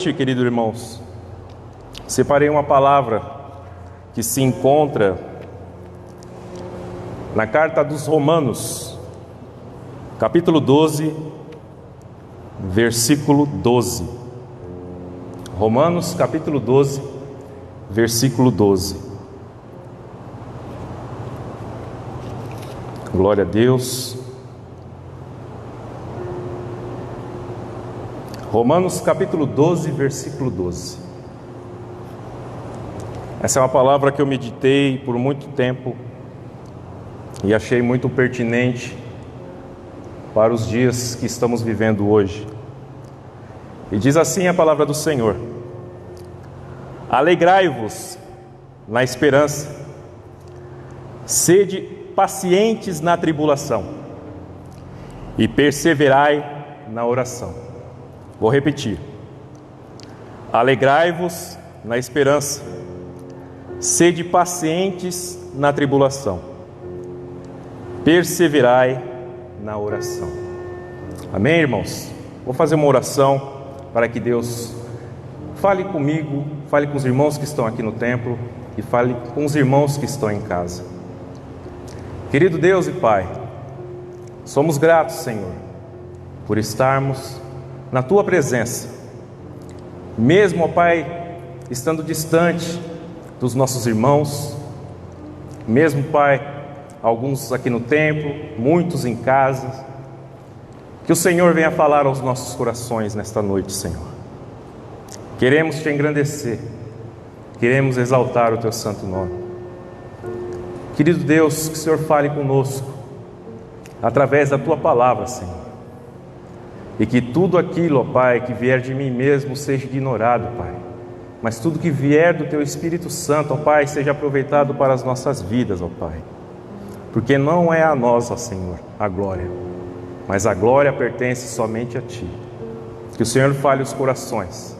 Queridos irmãos, separei uma palavra que se encontra na carta dos Romanos, capítulo 12, versículo 12. Romanos, capítulo 12, versículo 12. Glória a Deus. Romanos capítulo 12, versículo 12. Essa é uma palavra que eu meditei por muito tempo e achei muito pertinente para os dias que estamos vivendo hoje. E diz assim a palavra do Senhor: alegrai-vos na esperança, sede pacientes na tribulação e perseverai na oração. Vou repetir: alegrai-vos na esperança, sede pacientes na tribulação, perseverai na oração. Amém, irmãos? Vou fazer uma oração para que Deus fale comigo, fale com os irmãos que estão aqui no templo e fale com os irmãos que estão em casa. Querido Deus e Pai, somos gratos, Senhor, por estarmos na Tua presença, mesmo, ó Pai, estando distante dos nossos irmãos, mesmo, Pai, alguns aqui no templo, muitos em casa, que o Senhor venha falar aos nossos corações nesta noite, Senhor. Queremos Te engrandecer, queremos exaltar o Teu santo nome. Querido Deus, que o Senhor fale conosco, através da Tua palavra, Senhor. E que tudo aquilo, ó Pai, que vier de mim mesmo seja ignorado, Pai. Mas tudo que vier do Teu Espírito Santo, ó Pai, seja aproveitado para as nossas vidas, ó Pai. Porque não é a nós, ó Senhor, a glória, mas a glória pertence somente a Ti. Que o Senhor fale os corações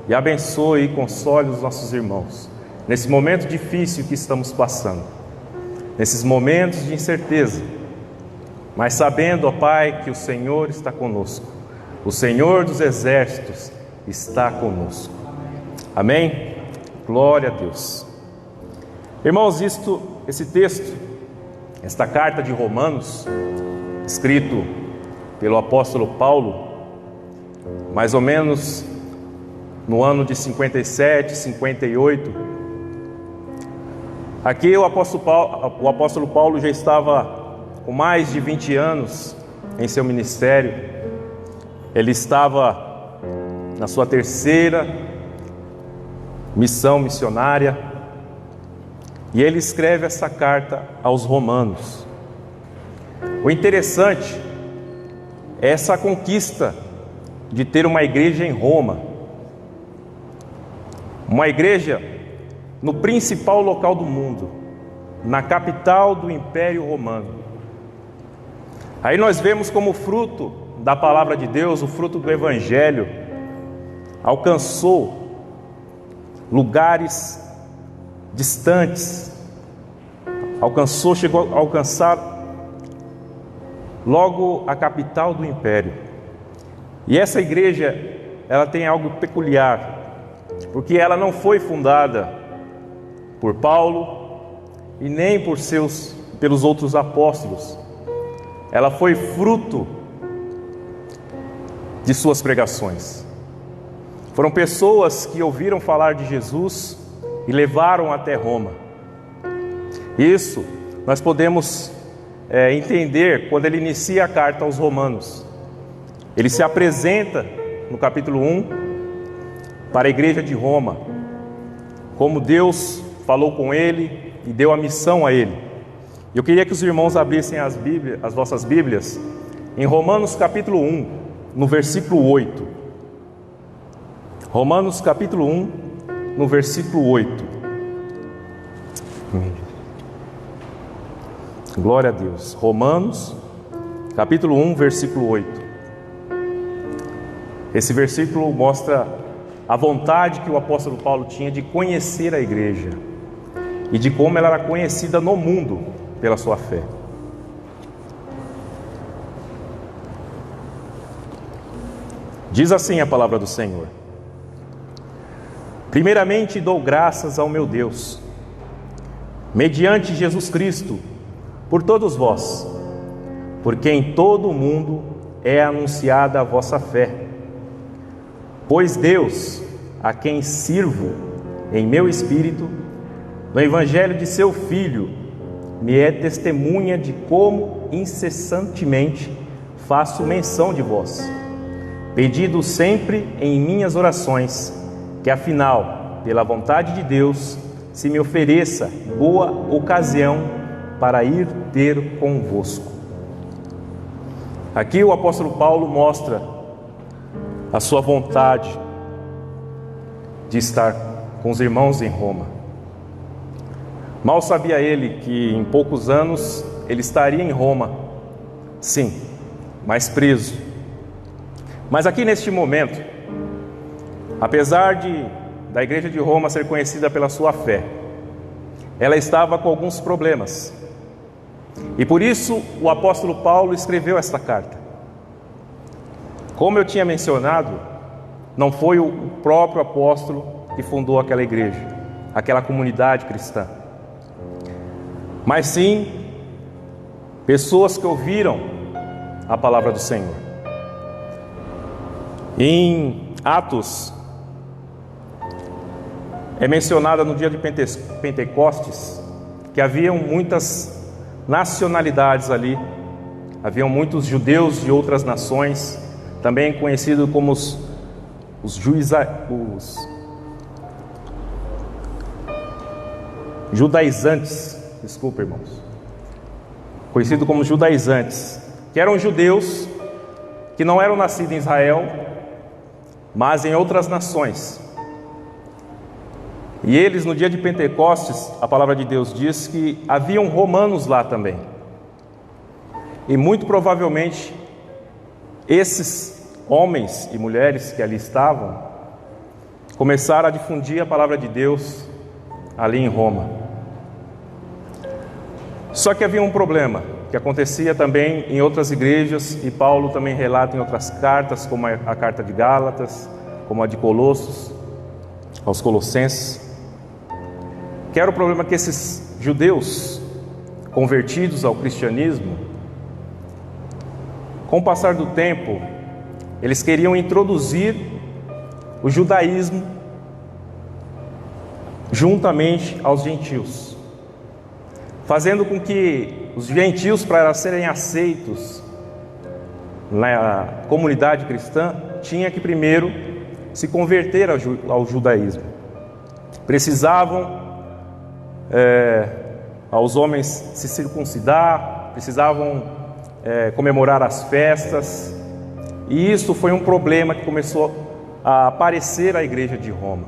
e abençoe e console os nossos irmãos nesse momento difícil que estamos passando, nesses momentos de incerteza, mas sabendo, ó Pai, que o Senhor está conosco. O Senhor dos exércitos está conosco. Amém? Glória a Deus. Irmãos, esse texto, esta carta de Romanos, escrito pelo apóstolo Paulo, mais ou menos no ano de 57, 58, aqui o apóstolo Paulo já estava com mais de 20 anos em seu ministério. Ele estava na sua terceira missão missionária e ele escreve essa carta aos romanos. O interessante é essa conquista de ter uma igreja em Roma, uma igreja no principal local do mundo, na capital do Império Romano. Aí nós vemos como fruto da palavra de Deus, o fruto do Evangelho, alcançou lugares distantes, chegou a alcançar logo a capital do Império. E essa igreja, ela tem algo peculiar, porque ela não foi fundada por Paulo e nem pelos outros apóstolos. Ela foi fruto de suas pregações. Foram pessoas que ouviram falar de Jesus e levaram até Roma. Isso nós podemos entender quando ele inicia a carta aos Romanos. Ele se apresenta no capítulo 1 para a igreja de Roma, como Deus falou com ele e deu a missão a ele. Eu queria que os irmãos abrissem as vossas Bíblias em Romanos capítulo 1, no versículo 8. Romanos capítulo 1, no versículo 8. Glória a Deus. Romanos capítulo 1, versículo 8. Esse versículo mostra a vontade que o apóstolo Paulo tinha de conhecer a igreja e de como ela era conhecida no mundo pela sua fé. Diz assim a palavra do Senhor: Primeiramente dou graças ao meu Deus, mediante Jesus Cristo, por todos vós, porque em todo o mundo é anunciada a vossa fé. Pois Deus, a quem sirvo em meu espírito, no evangelho de seu Filho, me é testemunha de como incessantemente faço menção de vós, pedindo sempre em minhas orações, que afinal, pela vontade de Deus, se me ofereça boa ocasião para ir ter convosco. Aqui o apóstolo Paulo mostra a sua vontade de estar com os irmãos em Roma. Mal sabia ele que em poucos anos ele estaria em Roma, sim, mas preso. Mas aqui neste momento, apesar da igreja de Roma ser conhecida pela sua fé, ela estava com alguns problemas. E por isso o apóstolo Paulo escreveu esta carta. Como eu tinha mencionado, não foi o próprio apóstolo que fundou aquela igreja, aquela comunidade cristã, mas sim pessoas que ouviram a palavra do Senhor. Em Atos, é mencionada no dia de Pentecostes que haviam muitas nacionalidades ali, haviam muitos judeus de outras nações, também conhecidos como os judaizantes, desculpa, irmãos, conhecidos como judaizantes, que eram judeus que não eram nascidos em Israel, mas em outras nações. E eles, no dia de Pentecostes, a palavra de Deus diz que haviam romanos lá também. E muito provavelmente, esses homens e mulheres que ali estavam, começaram a difundir a palavra de Deus ali em Roma. Só que havia um problema, que acontecia também em outras igrejas, e Paulo também relata em outras cartas, como a carta de Gálatas, como a de Colossos, aos Colossenses, que era o problema que esses judeus convertidos ao cristianismo, com o passar do tempo, eles queriam introduzir o judaísmo juntamente aos gentios, fazendo com que os gentios, para serem aceitos na comunidade cristã, tinha que primeiro se converter ao judaísmo. Precisavam aos homens se circuncidar, precisavam comemorar as festas, e isso foi um problema que começou a aparecer à igreja de Roma.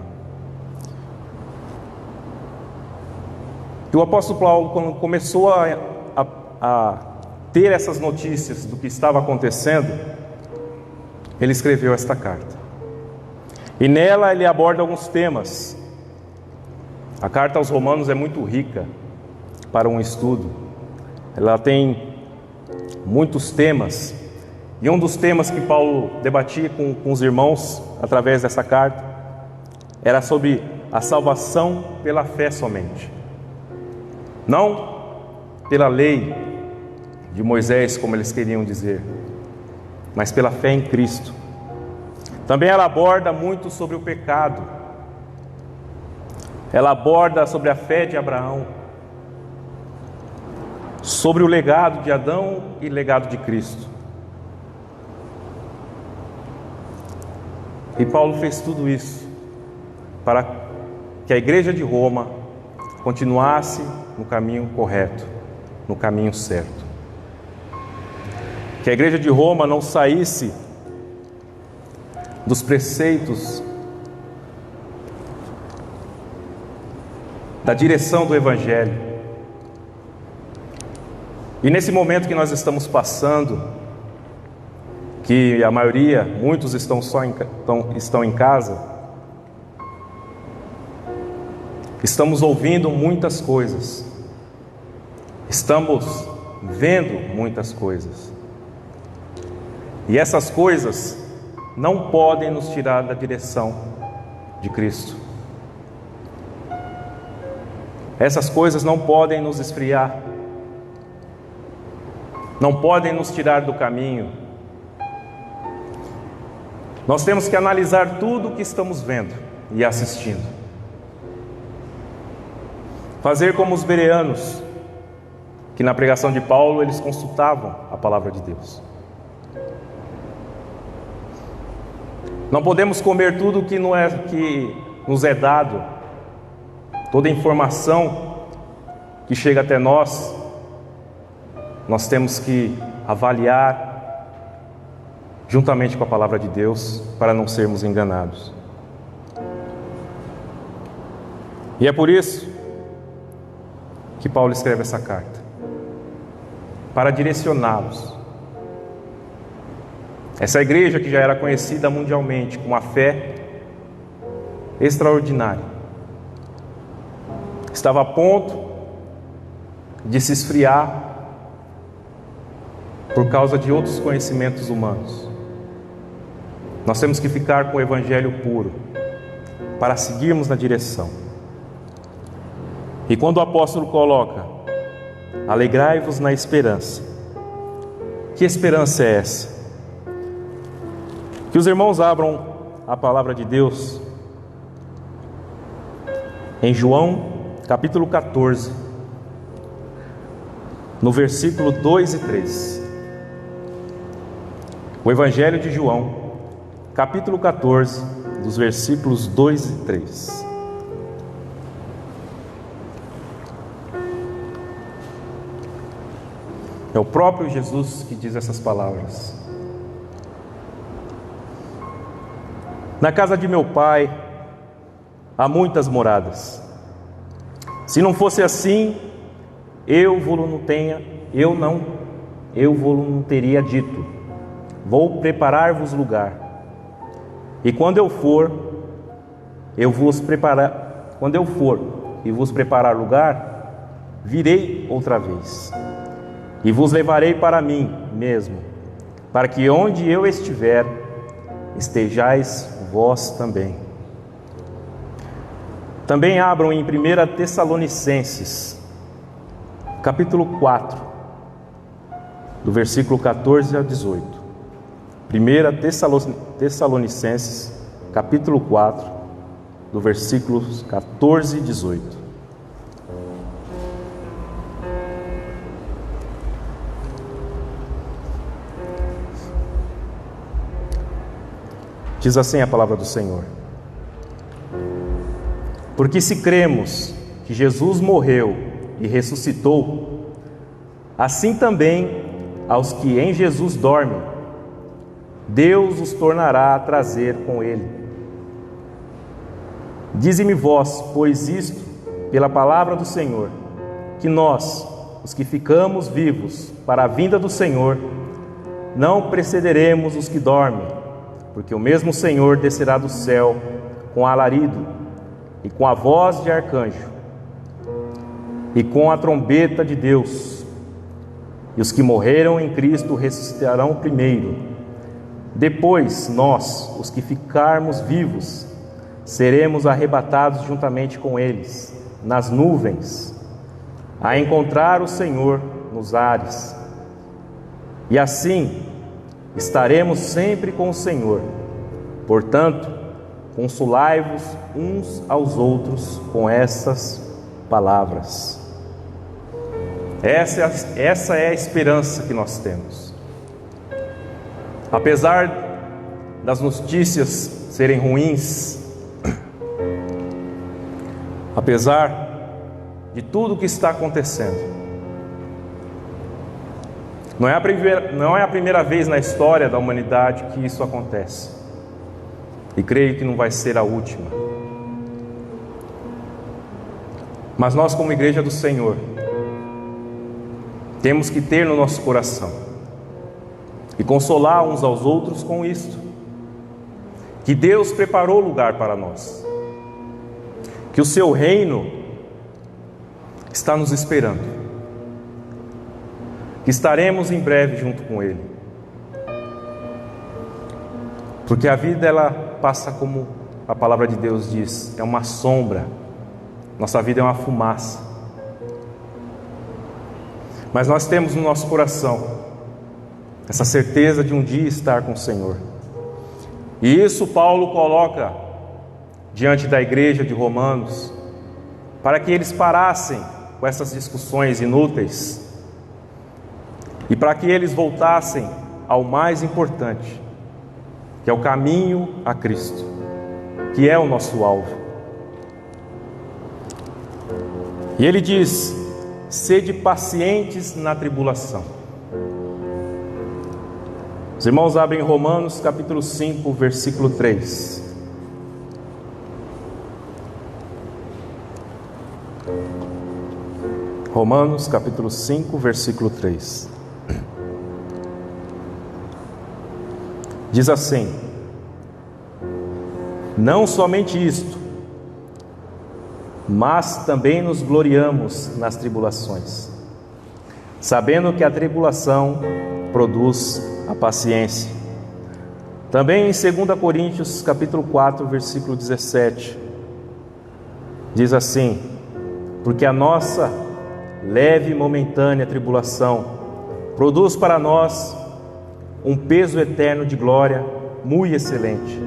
E o apóstolo Paulo, quando começou a ter essas notícias do que estava acontecendo, ele escreveu esta carta. E nela ele aborda alguns temas. A carta aos Romanos é muito rica para um estudo. Ela tem muitos temas. E um dos temas que Paulo debatia com os irmãos através dessa carta era sobre a salvação pela fé somente. Não pela lei de Moisés, como eles queriam dizer, mas pela fé em Cristo. Também ela aborda muito sobre o pecado. Ela aborda sobre a fé de Abraão, sobre o legado de Adão e legado de Cristo. E Paulo fez tudo isso para que a igreja de Roma continuasse no caminho correto, no caminho certo. Que a igreja de Roma não saísse dos preceitos da direção do Evangelho. E nesse momento que nós estamos passando, que a maioria, muitos estão em casa, estamos ouvindo muitas coisas, estamos vendo muitas coisas, e essas coisas não podem nos tirar da direção de Cristo. Essas coisas não podem nos esfriar, não podem nos tirar do caminho. Nós temos que analisar tudo o que estamos vendo e assistindo. Fazer como os bereanos, que na pregação de Paulo eles consultavam a palavra de Deus. Não podemos comer tudo que nos é dado, toda informação que chega até nós. Nós temos que avaliar juntamente com a palavra de Deus para não sermos enganados. E é por isso que Paulo escreve essa carta, para direcioná-los. Essa igreja que já era conhecida mundialmente com uma fé extraordinária, estava a ponto de se esfriar por causa de outros conhecimentos humanos. Nós temos que ficar com o evangelho puro para seguirmos na direção. E quando o apóstolo coloca: alegrai-vos na esperança, que esperança é essa? Que os irmãos abram a palavra de Deus em João capítulo 14, no versículo 2 e 3. O Evangelho de João, capítulo 14, dos versículos 2 e 3. É o próprio Jesus que diz essas palavras. Na casa de meu Pai há muitas moradas. Se não fosse assim, eu vou-lo não teria dito: vou preparar-vos lugar. E quando eu for e vos preparar lugar, virei outra vez e vos levarei para mim mesmo, para que onde eu estiver, estejais vós também. Também abram em 1 Tessalonicenses, capítulo 4, do versículo 14 a 18. 1 Tessalonicenses, capítulo 4, do versículos 14 e 18. Diz assim a palavra do Senhor: porque se cremos que Jesus morreu e ressuscitou, assim também aos que em Jesus dormem, Deus os tornará a trazer com Ele. Dize-me vós, pois isto, pela palavra do Senhor, que nós, os que ficamos vivos para a vinda do Senhor, não precederemos os que dormem, porque o mesmo Senhor descerá do céu com alarido, e com a voz de arcanjo, e com a trombeta de Deus, e os que morreram em Cristo ressuscitarão primeiro. Depois nós, os que ficarmos vivos, seremos arrebatados juntamente com eles, nas nuvens, a encontrar o Senhor nos ares. E assim estaremos sempre com o Senhor. Portanto, consolai-vos uns aos outros com essas palavras. Essa é a esperança que nós temos. Apesar das notícias serem ruins, apesar de tudo o que está acontecendo, não é a primeira vez na história da humanidade que isso acontece. E creio que não vai ser a última. Mas nós, como igreja do Senhor, temos que ter no nosso coração e consolar uns aos outros com isto: que Deus preparou lugar para nós, que o seu reino está nos esperando, que estaremos em breve junto com Ele, porque a vida ela passa, como a palavra de Deus diz, é uma sombra. Nossa vida é uma fumaça. Mas nós temos no nosso coração essa certeza de um dia estar com o Senhor. E isso Paulo coloca diante da igreja de Romanos, para que eles parassem com essas discussões inúteis e para que eles voltassem ao mais importante, que é o caminho a Cristo, que é o nosso alvo. E ele diz: sede pacientes na tribulação. Os irmãos abrem Romanos capítulo 5, versículo 3. Romanos capítulo 5, versículo 3. Diz assim: não somente isto, mas também nos gloriamos nas tribulações, sabendo que a tribulação produz a paciência. Também em 2 Coríntios capítulo 4, versículo 17, diz assim: porque a nossa leve e momentânea tribulação produz para nós um peso eterno de glória muito excelente.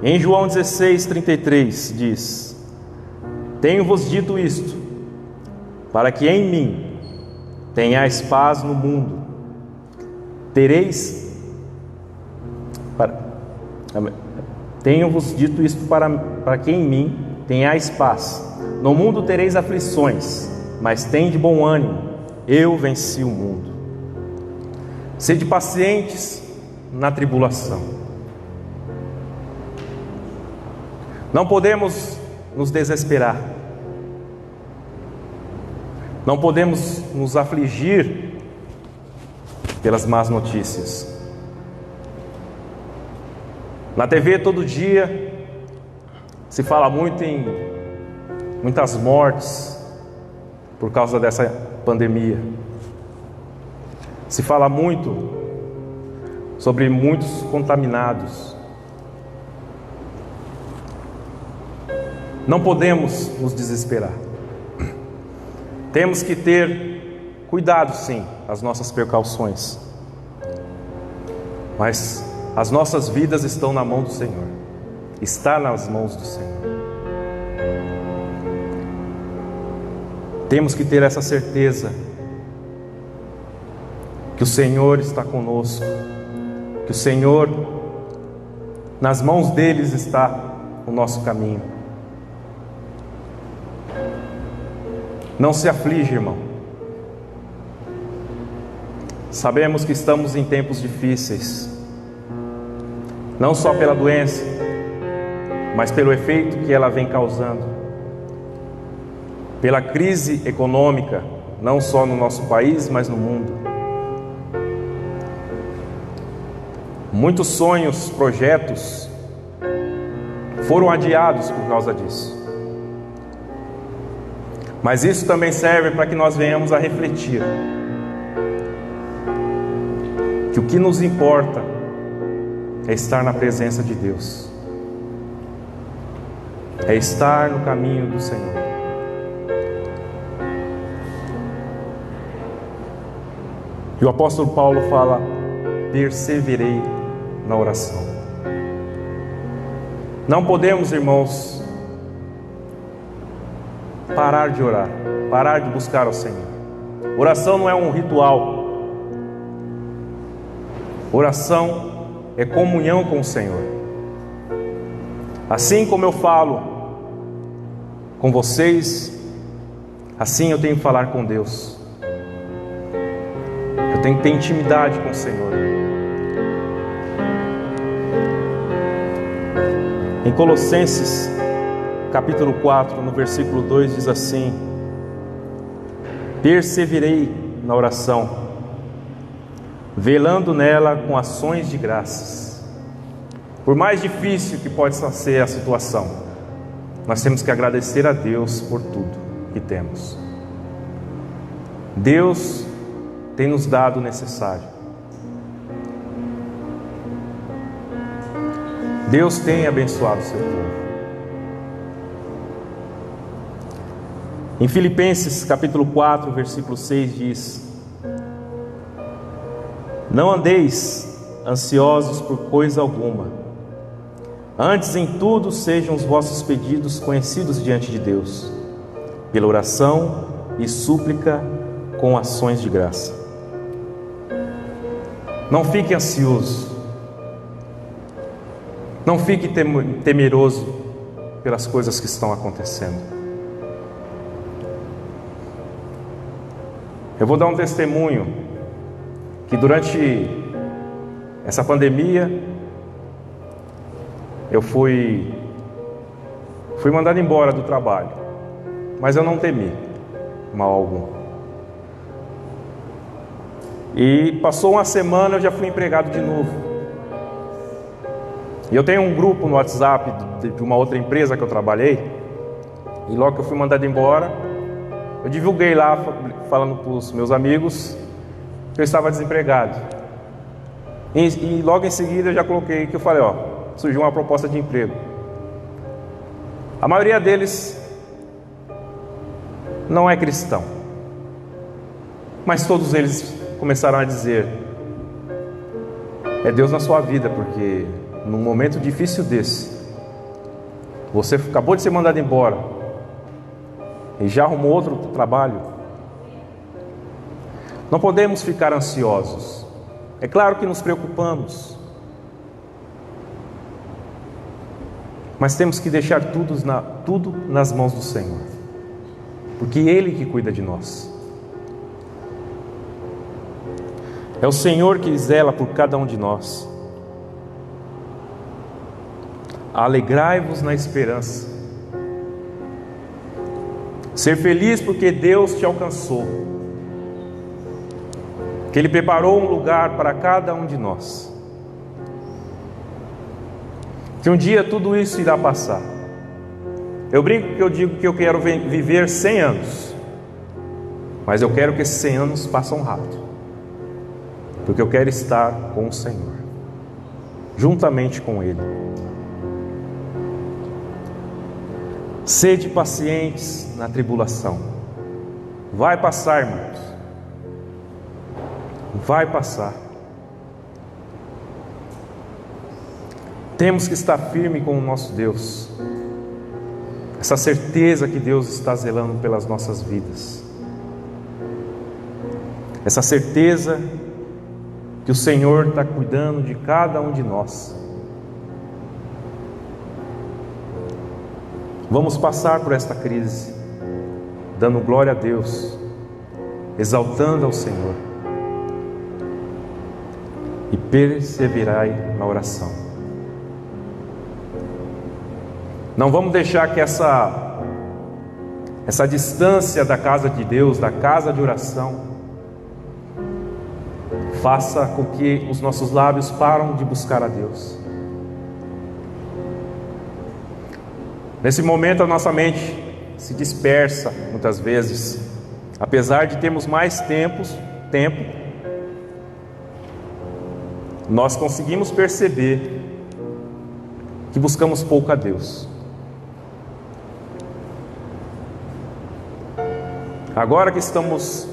Em João 16:33 diz: tenho-vos dito isto, para que em mim tenhais paz no mundo. Tenho-vos dito isto para que em mim tenhais paz. No mundo tereis aflições, mas tende bom ânimo, eu venci o mundo. Sede pacientes na tribulação. Não podemos nos desesperar, não podemos nos afligir pelas más notícias. Na TV todo dia se fala muito em muitas mortes por causa dessa pandemia. Se fala muito sobre muitos contaminados. Não podemos nos desesperar. Temos que ter cuidado, sim, as nossas precauções. Mas as nossas vidas estão na mão do Senhor. Está nas mãos do Senhor. Temos que ter essa certeza que o Senhor está conosco, que o Senhor, nas mãos deles está o nosso caminho. Não se aflige, irmão. Sabemos que estamos em tempos difíceis, não só pela doença, mas pelo efeito que ela vem causando, pela crise econômica, não só no nosso país, mas no mundo. Muitos sonhos, projetos foram adiados por causa disso. Mas isso também serve para que nós venhamos a refletir que o que nos importa é estar na presença de Deus, é estar no caminho do Senhor. E o apóstolo Paulo fala: perseverei na oração. Não podemos, irmãos, parar de orar, parar de buscar ao Senhor. Oração não é um ritual. Oração é comunhão com o Senhor. Assim como eu falo com vocês, assim eu tenho que falar com Deus. Eu tenho que ter intimidade com o Senhor. Em Colossenses capítulo 4, no versículo 2 diz assim: perseverei na oração, velando nela com ações de graças. Por mais difícil que possa ser a situação, nós temos que agradecer a Deus por tudo que temos. Deus tem nos dado o necessário. Deus tem abençoado o seu povo. Em Filipenses capítulo 4, versículo 6 diz: Não andeis ansiosos por coisa alguma. Antes, em tudo, sejam os vossos pedidos conhecidos diante de Deus, pela oração e súplica com ações de graça. Não fique ansioso. Não fique temeroso pelas coisas que estão acontecendo. Eu vou dar um testemunho que durante essa pandemia eu fui mandado embora do trabalho, mas eu não temi mal algum. E passou uma semana, eu já fui empregado de novo. E eu tenho um grupo no WhatsApp de uma outra empresa que eu trabalhei, e logo que eu fui mandado embora, eu divulguei lá, falando para os meus amigos que eu estava desempregado. E logo em seguida eu já coloquei que eu falei, surgiu uma proposta de emprego. A maioria deles não é cristão, mas todos eles começaram a dizer: é Deus na sua vida, porque num momento difícil desse, você acabou de ser mandado embora e já arrumou outro trabalho. Não podemos ficar ansiosos. É claro que nos preocupamos, mas temos que deixar tudo nas mãos do Senhor, porque Ele que cuida de nós. É o Senhor que zela por cada um de nós. Alegrai-vos na esperança. Ser feliz porque Deus te alcançou, que Ele preparou um lugar para cada um de nós, que um dia tudo isso irá passar. Eu brinco que eu digo que eu quero viver 100 anos, mas eu quero que esses 100 anos passem rápido, porque eu quero estar com o Senhor, juntamente com Ele. Sede pacientes na tribulação. Vai passar, irmãos. Vai passar. Temos que estar firme com o nosso Deus. Essa certeza que Deus está zelando pelas nossas vidas. Essa certeza que o Senhor está cuidando de cada um de nós. Vamos passar por esta crise, dando glória a Deus, exaltando ao Senhor, e perseverai na oração. Não vamos deixar que essa distância da casa de Deus, da casa de oração, faça com que os nossos lábios parem de buscar a Deus. Nesse momento a nossa mente se dispersa muitas vezes, apesar de termos mais tempo, nós conseguimos perceber que buscamos pouco a Deus. Agora que estamos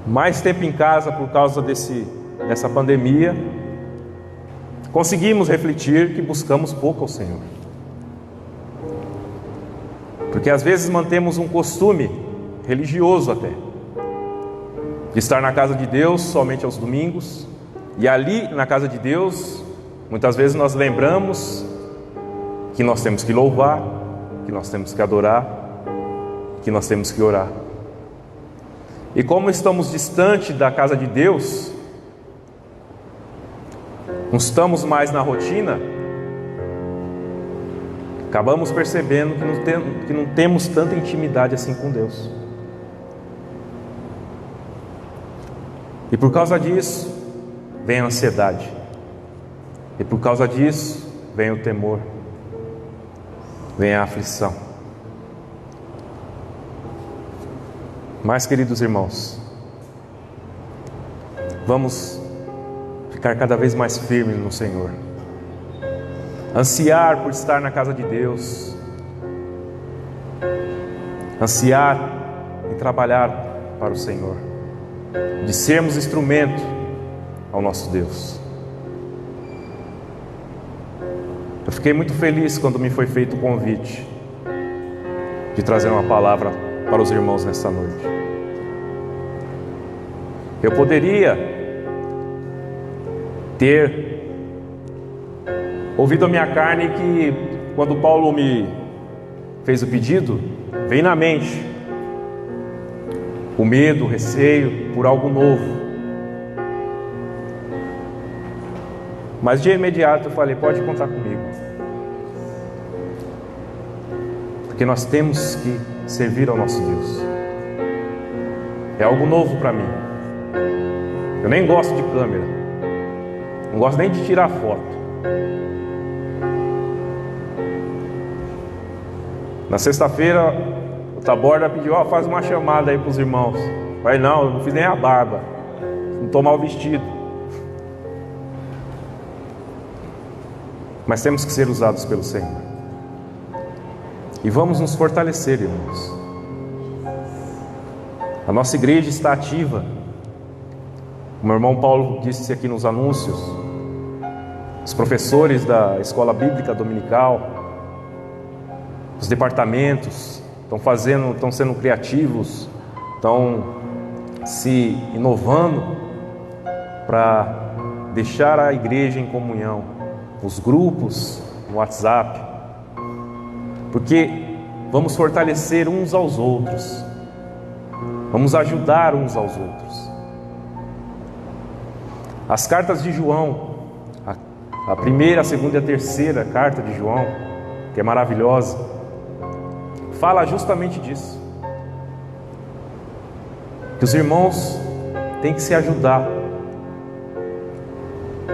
mais tempo em casa por causa dessa pandemia, conseguimos refletir que buscamos pouco ao Senhor. Porque às vezes mantemos um costume religioso até, de estar na casa de Deus somente aos domingos, e ali na casa de Deus, muitas vezes nós lembramos que nós temos que louvar, que nós temos que adorar, que nós temos que orar. E como estamos distante da casa de Deus, não estamos mais na rotina, acabamos percebendo que não temos tanta intimidade assim com Deus. E por causa disso, vem a ansiedade. E por causa disso, vem o temor. Vem a aflição. Mas, queridos irmãos, vamos ficar cada vez mais firmes no Senhor. Ansiar por estar na casa de Deus, ansiar em trabalhar para o Senhor, de sermos instrumento ao nosso Deus. Eu fiquei muito feliz quando me foi feito o convite de trazer uma palavra para os irmãos nessa noite. Eu poderia ter ouvido a minha carne que, quando Paulo me fez o pedido, veio na mente o medo, o receio por algo novo. Mas de imediato eu falei: pode contar comigo, porque nós temos que servir ao nosso Deus. É algo novo para mim. Eu nem gosto de câmera, não gosto nem de tirar foto. Na sexta-feira o Taborda pediu: faz uma chamada aí para os irmãos. Eu falei: não, eu não fiz nem a barba, não estou mal vestido. Mas temos que ser usados pelo Senhor. E vamos nos fortalecer, irmãos. A nossa igreja está ativa. O meu irmão Paulo disse aqui nos anúncios. Os professores da escola bíblica dominical, os departamentos estão sendo criativos, estão se inovando para deixar a igreja em comunhão. Os grupos no WhatsApp, porque vamos fortalecer uns aos outros, vamos ajudar uns aos outros. As cartas de João, a primeira, a segunda e a terceira carta de João, que é maravilhosa, fala justamente disso, que os irmãos têm que se ajudar,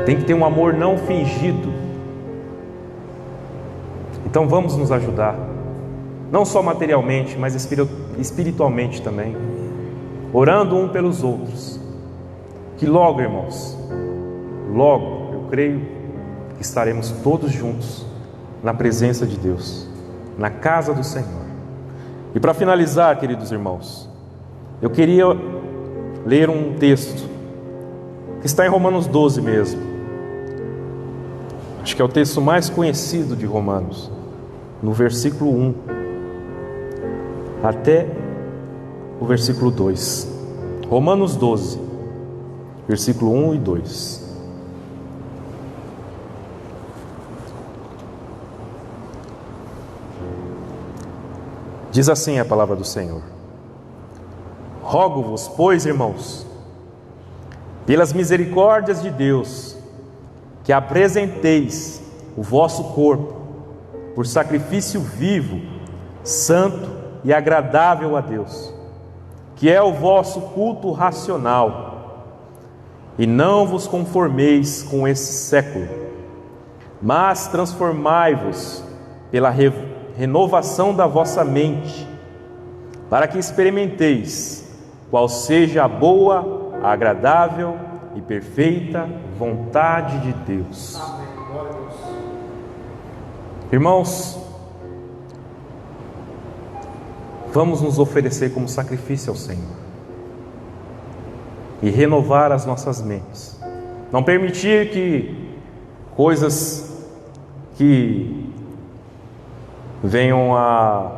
tem que ter um amor não fingido. Então vamos nos ajudar, não só materialmente, mas espiritualmente também, orando um pelos outros, que logo, irmãos, logo, eu creio que estaremos todos juntos na presença de Deus, na casa do Senhor. E para finalizar, queridos irmãos, eu queria ler um texto que está em Romanos 12 mesmo. Acho que é o texto mais conhecido de Romanos, no versículo 1 até o versículo 2. Romanos 12, versículo 1 e 2. Diz assim a palavra do Senhor: rogo-vos, pois, irmãos, pelas misericórdias de Deus, que apresenteis o vosso corpo por sacrifício vivo, santo e agradável a Deus, que é o vosso culto racional. E não vos conformeis com esse século, mas transformai-vos pela renovação da vossa mente, para que experimenteis qual seja a boa, a agradável e perfeita vontade de Deus. Irmãos, vamos nos oferecer como sacrifício ao Senhor e renovar as nossas mentes. Não permitir que coisas que venham a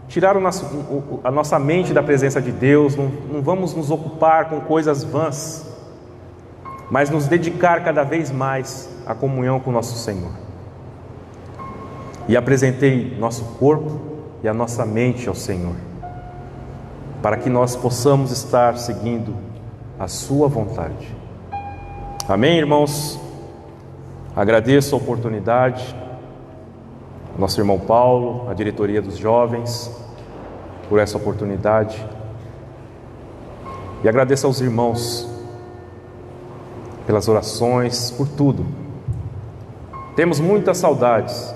tirar a nossa mente da presença de Deus, não vamos nos ocupar com coisas vãs, mas nos dedicar cada vez mais à comunhão com o nosso Senhor. E apresentei nosso corpo e a nossa mente ao Senhor, para que nós possamos estar seguindo a sua vontade. Amém, irmãos? Agradeço a oportunidade, nosso irmão Paulo, a diretoria dos jovens, por essa oportunidade, e agradeço aos irmãos pelas orações, por tudo. Temos muitas saudades,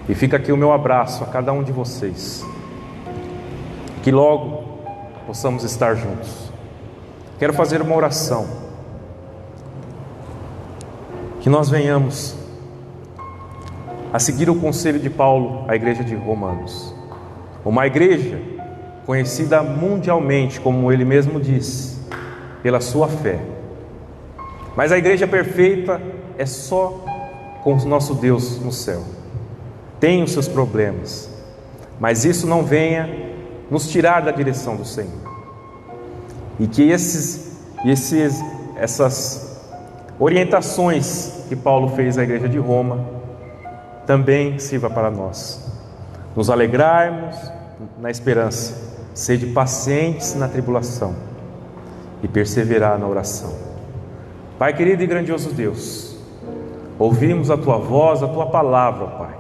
e fica aqui o meu abraço a cada um de vocês, que logo possamos estar juntos. Quero fazer uma oração, que nós venhamos a seguir o conselho de Paulo à igreja de Romanos, uma igreja conhecida mundialmente, como ele mesmo diz, pela sua fé, Mas a igreja perfeita é só com o nosso Deus no céu. Tem os seus problemas, mas isso não venha nos tirar da direção do Senhor. E que essas orientações que Paulo fez à igreja de Roma também sirva para nós. Nos alegrarmos na esperança, sede pacientes na tribulação e perseverar na oração. Pai querido e grandioso Deus, ouvimos a Tua voz, a Tua palavra, ó Pai.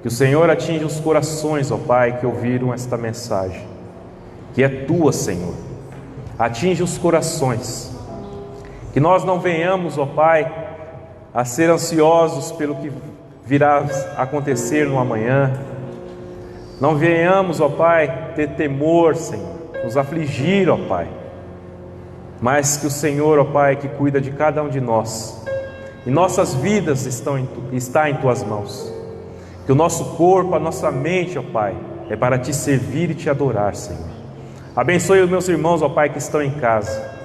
Que o Senhor atinja os corações, ó Pai, que ouviram esta mensagem, que é Tua, Senhor. Atinja os corações. Que nós não venhamos, ó Pai, a ser ansiosos pelo que virá a acontecer no amanhã. Não venhamos, ó Pai, ter temor, Senhor, nos afligir, ó Pai. Mas que o Senhor, ó Pai, que cuida de cada um de nós, e nossas vidas está em Tuas mãos. Que o nosso corpo, a nossa mente, ó Pai, é para Te servir e Te adorar, Senhor. Abençoe os meus irmãos, ó Pai, que estão em casa.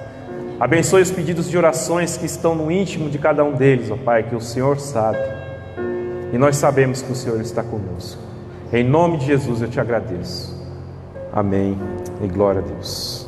Abençoe os pedidos de orações que estão no íntimo de cada um deles, ó Pai, que o Senhor sabe. E nós sabemos que o Senhor está conosco. Em nome de Jesus eu Te agradeço. Amém e glória a Deus.